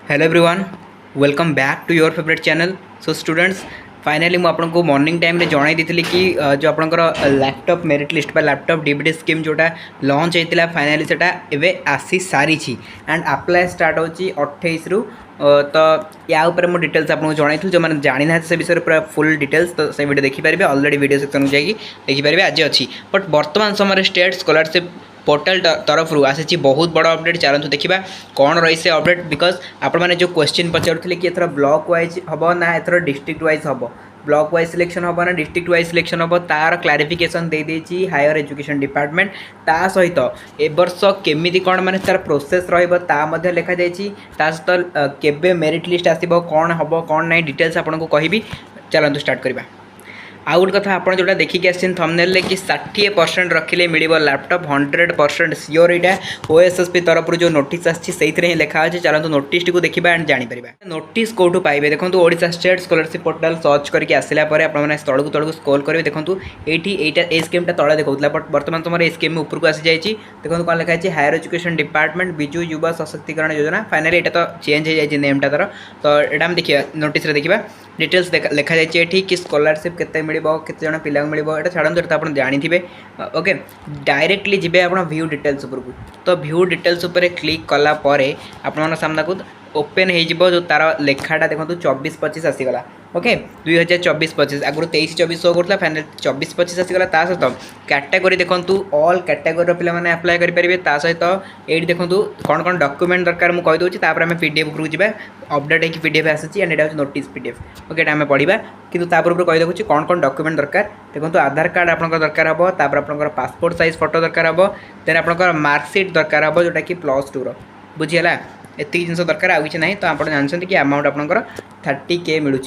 Hello everyone, welcome back to your favourite channel. So students, finally मुझे आपको morning time रे जणाई देती कि जो आपंकर लैपटॉप मेरिट लिस्ट बा लैपटॉप डीबीटी स्कीम जोटा लॉन्च होता फाइनली सेटा एवे आसी सारी एंड अप्लाई स्टार्ट होची 28 रु। तो या ऊपर मुझे डिटेल्स आपको जणाई जो मैंने जानी ना से विषय पूरा फुल डिटेल्स तो से वीडियो देखिपारे। ऑलरेडी वीडियो सेक्शन जाकि देखिपारे आज अच्छी बट वर्तमान समय स्टेट स्कॉलरशिप पोर्टाल तरफ आसी बहुत बड़ा अपडेट। चलते देखा कौन रही से अपडेट बिकज आपण मैंने जो क्वेश्चन पचारुले कि एथर ब्लॉक वाइज हम ना एथर डिस्ट्रिक्ट वाइज हम ब्लॉक वाइज सिलेक्शन हम ना डिस्ट्रिक्ट वाइज सिलेक्शन हम तार क्लारिफिकेशन दे देछि हायर एजुकेशन डिपार्टमेंट। ता सहित ए वर्ष केमिति कौन माने तार प्रोसेस रहिबो ता मध्ये लिखा जाइछि। ता सहित केबे मेरिट लिस्ट आसीबो कौन हम कौन नहीं डिटेल्स आपको कहबी। चलतु स्टार्ट करवा। आउ गोटे कथा आप जो देखिए आस थंबनेल कि 60% रखिले मिल लैपटॉप 100% सियोर यहाँ ओएसएसपी तरफ जो नोटिस आसी लिखा अच्छे। चलते नोटिस टी देखा एंड जापर नोटिस कौटू पाइबे। देखो Odisha state scholarship portal search करके आसला तलू तलू स्क्रॉल करेंगे। देखो ये स्कीम तले देखा बट बर्तमान तुम स्कीम उपरको आसी जाइए। देखो कौन लिखा है हायर एजुकेशन डिपार्टमेंट विजु युवा सशक्तिकरण योजना। फाइनाली यहाँ तो चेंज हो जाए नेमटा तर। तो यहाँ देखिए नोटिस देखा डिटेल्स लिखा जाइए कि स्कॉलरशिप केते मिलिबो केते जण पिला मिलिबो एटा छाड़न तो आपण जानि थिबे। ओके डायरेक्टली जिबे आपण व्यू डिटेल्स ऊपर को। तो व्यू डिटेल्स ऊपर क्लिक कला परे आपण सामना को ओपन हो जो तार लेखाटा देखो 24-25 आसीगला। ओके 2024-25 आगुरी 23-24 शो करता फाइनल 24-25 आसीगला। ता सहित कैटेगरी देखो ऑल कैटेगरी पे मैंने अप्लाई करेंगे। ता सहित ये देखो कौन कौन डॉक्यूमेंट दरकार मुझे कहीदे तापर आम पीडीएफ उपरको जा अपडेट होगी पीडीएफ आसी एंड यहाँ नोटिस पीडीएफ। ओके आम पढ़ा कि कही देखुची कौन कौन डॉक्यूमेंट दरकार। देखो आधार कार्ड आप दरकार हम तापर आप पासपोर्ट साइज फोटो दरकार हम देन आप मार्कसीट दरकार हम जोटा कि +2 बुझीगला। एति जिन दरकार आउ कि ना तो आप जानते कि अमाउंट आपंकर 30K मिलूँ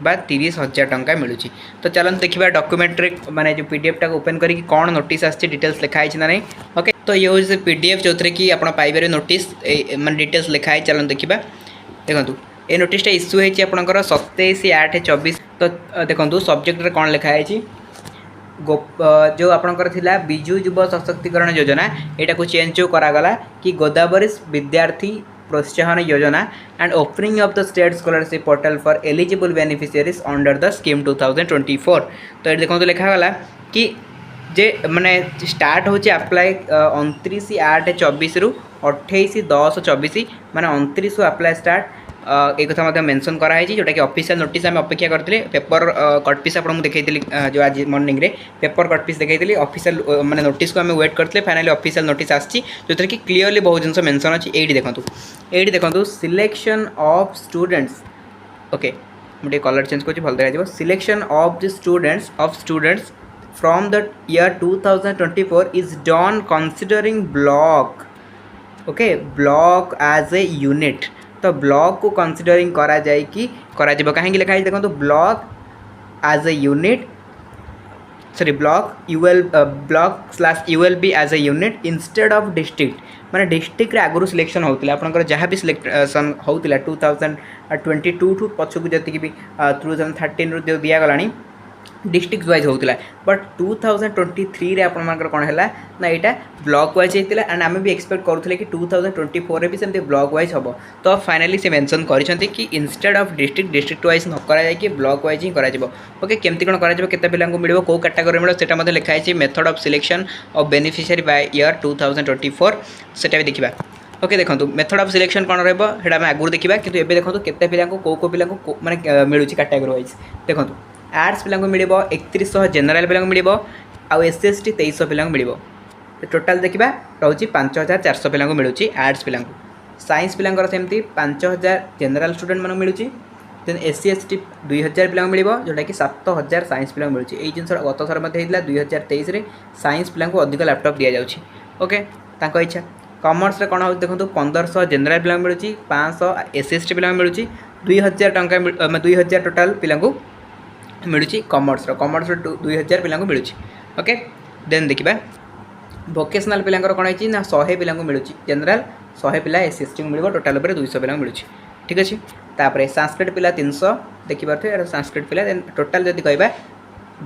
बा 30,000 टंका मिलूँ। तो चलते देखा डॉक्यूमेंट्री माने जो पीडीएफ टा ओपन करी कौन नोटिस आसी डिटेल्स लिखाई ना नहीं। ओके तो ये हूँ से पीडीएफ जो कि आप पाइबे नोटिस माने डिटेल्स लिखाई। चलते देखा देखो ये नोटिसटा इश्यू होती आपंकर 27/8/24। तो देखो सब्जेक्ट कौन लिखाई जो आपंकर थिला विजु युवा सशक्तिकरण योजना यहाँ को चेंज जो करागला कि गोदावरी विद्यार्थी प्रोत्साहन योजना and opening of the state scholarship portal for eligible beneficiaries under the scheme 2024। तो ये देखो लिखागला कि जे माने स्टार्ट होची अप्लाई 29/8/24 रु 28/10/24 माने 29 अप्लाई स्टार्ट। एक कथा मेंशन कराई जोटा कि ऑफिशियल नोटिस आम अपेक्षा करते पेपर कटपीस आपको देखी जो आज मॉर्निंग रे पेपर कटपीस देखी ऑफिशियल माने नोटिस को आम वेट करते फाइनली ऑफिशियल नोटिस आसी जो कि क्लीयरली बहुत जिन मेंशन अच्छी। ये देखो सिलेक्शन ऑफ स्टूडेंट्स। ओके मुझे कलर चेंज कर भल देखा selection of the students from the year 2024 is done considering block. Okay block as a unit. तो ब्लॉक को कंसिडरिंग करा जाए कि कहीं लिखाई देखो तो block as a unit sorry ब्लॉक/ULB as a unit instead of district. माने डिस्ट्रिक्ट रे आगुरी सिलेक्शन होता आपंकर जहाँ भी सिलेक्शन होता 2022 ठू पछकू जी भी 2013 रु दिगला डिस्ट्रिक्ट वाइज होता बट 2023 रे आपंकर कौन है ना यहाँ ब्लॉक वाइज होता एंड आम भी एक्सपेक्ट करूँ कि 2024 रे भी सेमती ब्लॉक वाइज हम। तो फाइनली से मेंशन करिसेंती कि इंस्टेड ऑफ डिस्ट्रिक्ट वाइज न करा जाए कि ब्लॉक वाइज ही करा जिवो। ओके केमती कौन करा जिवो केते पिलांको मिलिबो को कैटेगरी मिलो सेटा मध्ये लिखा है method of selection of beneficiary by year 2024 सेटा भी देखिबा। ओके देखो मेथड ऑफ सिलेक्शन कौन रहिबो हेडा मैं आगुर देखिबा कि एबे देखो केते पिलांको को पिलांको माने मिलुची कैटेगरी वाइज। देखो आर्ट्स पिला मिल 3100 जेनराल पिला मिल आउ SC/ST 2300 पिला मिल। टोटाल देखा रोचे 5400 पिला मिलूँ आर्ट्स पिला। साइंस पिला सेमती 5000 जेनराल स्टूडेंट मान मिलूँ। देन SC/ST 2000 पिला मिल जोटा कि 7000 साइंस पिला मिलूँ। यही जिन गत थर 2023 में साइंस पिला अधिक लैपटॉप दि जाऊँगी। ओके तांको इच्छा। कॉमर्स रे कौन हो देखो 1500 जेनराल पिला मिलूँ 500 SC/ST पिला मिलूँ 2000 टंका 2000 टोटाल पिला मिलूँ कॉमर्स 2000 पिला मिलूँ। ओके देन देखा वोकेशनल पिलांकर कौन है ना 100 पिला मिलूँ जेनराल 100 पिला SC/ST मिल टोटाल 200 पिला मिलूँ। ठीक अच्छे तापर संस्कृत पिला 300 देखिए संस्कृत पिला देन टोटाल जब कह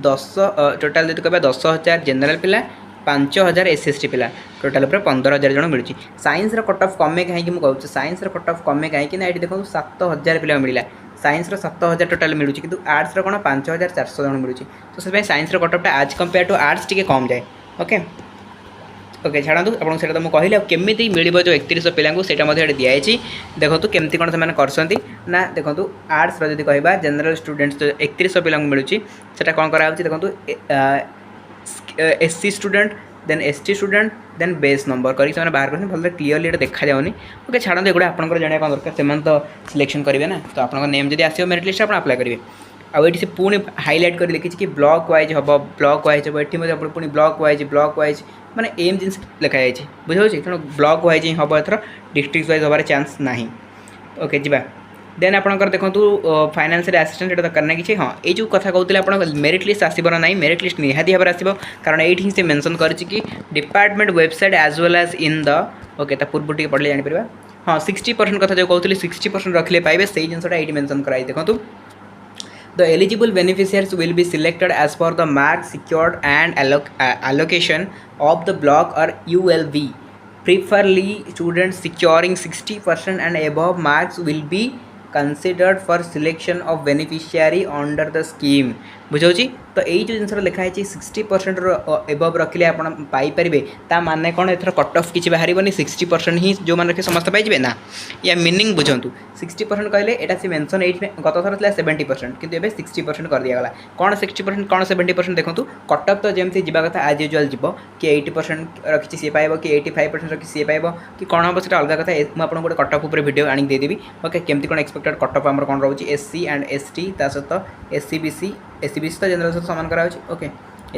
10 टोटाल जब कह 10,000 जेनराल पिला 5000 SC/ST पिला टोटाल पूरा 15000 जन मिलूँ। साइंस कट ऑफ कमे कहीं मुझे साइंस कट ऑफ कमे कहीं ना ये देखो 7000 पिला मिला साइंस 7000 टोटाल मिलूँ कि आर्ट्स कौन 5400 जन मिलूँ। तो से साइंस कट ऑफ आज कंपेयर टू आर्ट्स टी कम जाए। ओके ओके छाड़ू आपको से तो मुझे कहली केमी मिल जो 3100 पिला दिखाई देखो केमती कौन से करते ना देखो आर्ट्स जब कह जनरल स्टूडेंट्स जो 3100 पिला मिलूँ से कौन कराऊँ देखो SC student then ST student then base number करके बाहर कर भले क्लीयरली देखा जाऊनी। ओके छाड़ू एगुड़ा आपंकर जाना कौन दरकार से तो सिलेक्शन करेंगे ना तो आप नेम जब आसो मेरिट लिस्ट आप अप्लाई करेंगे। आउ ये पुणी हाइलाइट कर लिखी कि ब्लॉक वाइज हम ब्लॉक वाइज हम ये पुणी ब्लॉक वाइज माने एम जिन लिखाई बुझे तेणु ब्लॉक वाइज ही हम एथर डिस्ट्रिक्ट वाइज हबार चांस ना। ओके जी देन आपंकर देखो फाइनेंशियल असिस्टेंट ये दरकार ना कि हाँ ये जो कथा कहते आप मेरिट लिस्ट आसब ना मेरिट लिस्ट निहाती भाव आसो कारण ये से मेंशन कर department website as well as in the okay पूर्व टी पढ़ले जापर हाँ 60% कथा जो कहते 60% रखिले पाइबे से जिनसा ये मेंशन कराई देखो The eligible beneficiaries will be selected as per the marks secured and allocation of the block or ULV. Preferably, students securing 60% and above marks will be considered for selection of beneficiary under the scheme. बुझे तो यही जो जिन लिखाई 60% above रखिले आप Piper ता माने कौन एथर cut off किसी बाहर 60% ही जो मैंने रखे समस्त पाइबे ना या मिनिंग बुझु 60% कहले एटा से मेंशन एट गत थर था 70% किंतु एबे 60% कर दिया गला कौन 60% कौन 70% देखो कट ऑफ तो जमती जावा कथा आज यूजुअल जीव कि 80% रखी सी पाइब कि 85% रखी सी पाइब कि कौन हम से अलग कथा मुझे आपको गोटे कट ऑफ ऊपर वीडियो आनी देदेवी। ओके केमती कौन एक्सपेक्टेड कट ऑफ आमर कौन रोचे SC एंड ST ता सहित SC BC तो जनरल सहित सामान करा। Okay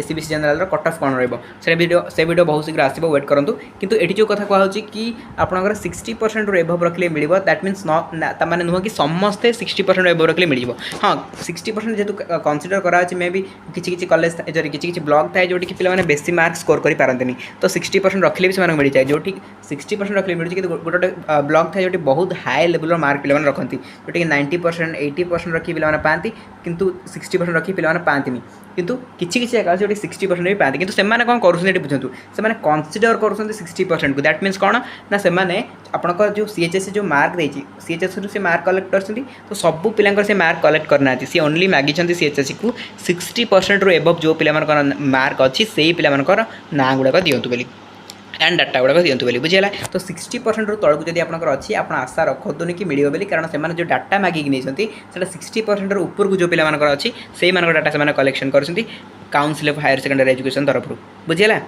SC BC general cut off कौन से वीडियो बहुत शीघ्र आसो वेट करूँ किंतु ये जो कथा कहूँ कि आपंकर 60% रू एबव रखिले मिल दैट मीन्स मैंने नुह कि समस्ते 60% एबव रखिले मिल हाँ 60% जेहतु कनसीडर करा मे भी किसी कॉलेज किसी ब्लॉक थाए जो पे बेसी मार्क स्कोर करें तो 60% रखिले भी मिल जाए जो 60% रखिले मिलूँ कि गोटे ब्लॉक थाए जो बहुत हाई लेवल मार्क पे रखती जो 90% 80% रखी पे पाती किंतु 60% रखी पे पाती किंतु किसी जगह जो 60% भी पाते किंतु सेमाने कौन करुँचे बुझु से कनसीडर कर 60% को दैट मीन्स कौन ना से आपंकर जो CHS जो मार्क देती CHS से मार्क कलेक्ट कर तो सबू पिला से मार्क कलेक्ट करना सी ओनली मागी CHS को 60% रू एबव जो पिला मार्क अच्छी से पिला ना गुड़ाक दिंतु बोली एंड डाटा गुड़ाक दिंतु बोली बुझीगला। तो 60% रू तलू जब आपंकर अच्छी आप आशा रखतुनि कि मिले बोली कारण से जो डाटा मागिक नहीं 60% ऊपर को जो पिला अच्छी से डाटा से कलेक्शन कर council of higher secondary education तरफ बुझीगला।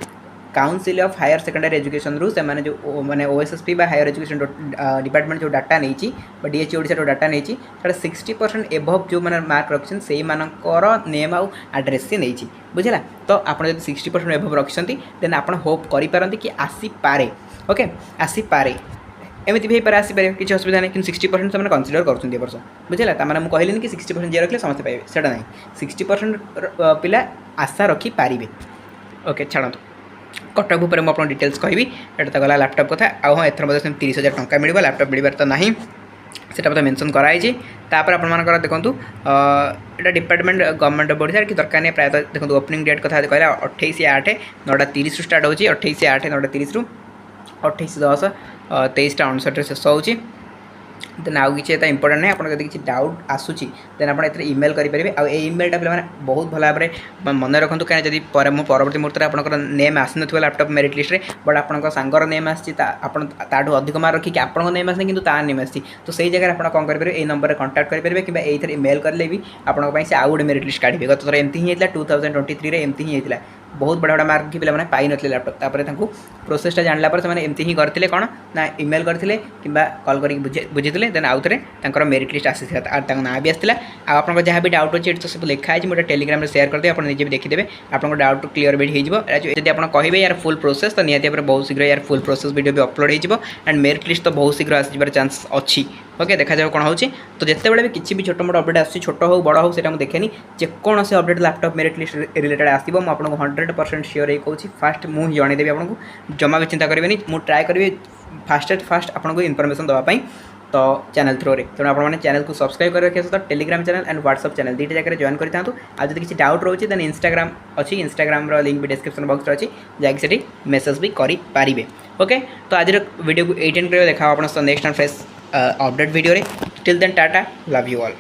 Council of higher secondary education रू से जो माने OSSP हायर एजुकेशन डिपार्टमेंट जो डाटा नहीं DHE ओडिशा जो डाटा नहीं 60% एबव जो मैंने मार्क रखिंट से नेम आउ एड्रेस से नहीं बुझेगा। तो आपड़ जब 60% एबव रखिंट देन आप होप करें कि आसीपे ओके आसीपे एमती भी पारे आसीपारे किसी असुविधा नहीं कि 60% से कनसीडर कर वर्ष बुझेगा ताने मुझे कहली कि 60% जी रखिले समस्त पाइबे सेटा नहीं 60% पिला आशा रखिपारे। ओके छाड़ू कटअप उपर मुझे आपको डिटेल्स कहि एटा तो गला लैपटॉप कथा आउ हाँ एथर 30,000 टंका मिल लैपटॉप मिलबार तो ना से मेंशन कराई तापर आपर देखूँ यहाँ डिपार्टमेंट गवर्नमेंट ऑफ ओडिशा कि दरकार नहीं प्रायः देखो ओपनिंग डेट कथा कहला 28/8 9:30 स्टार्ट होची 28/8 9:30 रू 28/10 23:59 शेष हो देन आउ कि इंपोर्टेंट नहीं आपको किसी डाउट आसूची देन आप इमेल करेंगे आ इमेलटा पे बहुत भल भाव मन रखुँ कहीं जब परवर्ती मुहूर्त में आप नेम आसी ना लैपटॉप मेरिट लिस्ट बट आप सांगर नेम आठू अधिक मार्क रखिक आप नेम आसनी कि नेम आसी तो सही जगह आप कौन करेंगे ये नंबर कंटाक्ट करेंगे कि ये मेल करेंगे भी आपंप से आउ गोटे मेरिट लिस्ट काढ़े गत थर एमती ही 2023 एमती ही होता बहुत बड़ा बड़ा मार्क कि पे पाई नथिले लैपटॉप तापर प्रोसेसटा जानला पर से एमती ही करते कौन ना इमेल करते कि कॉल कर बुझे देन आउ थे मेरिट लिस्ट आसी ना भी आसाला आप जहाँ भी डाउट अच्छे तो सब लिखाई मुझे टेलीग्राम में शेयर करदे आप निजे भी देखिदेवे आप डाउट क्लियर भी होदी आप कहे यार फुल प्रोसेस तो निहाती बहुत शीघ्र यार फुल प्रोसेस वीडियो भी अपलोड हो एंड मेरिट लिस्ट तो बहुत शीघ्र आसबार चांस अच्छी। ओके देखा जाए कौन हो तो जिते बड़े भी किसी भी छोट मोट अपडेट आस छोट हो बड़ हो से देखेनी जेकोसी update laptop merit list related आसो मुझे 100% श्योर ये कहूँ फास्ट मुझे जनईदेवी आपको जमा भी चिंता करेंगे मुझे ट्राए करी फास्ट आपको इनफर्मेशन देवाई तो चैनल थ्रू तेणु आपने चैनल को सब्सक्राइब कर रखिए तो Telegram channel and WhatsApp channel दुईटा जगह जॉइन करता आज जब किसी डाउट रोचे देन इंस्टाग्राम अच्छी इंस्टाग्राम लिंक भी डिस्क्रिप्शन बॉक्स अच्छी जाकि मेसेज भी करेंगे। ओके तो आज वीडियो को 18 कर देखा आप next and fresh update video till then tata love you all.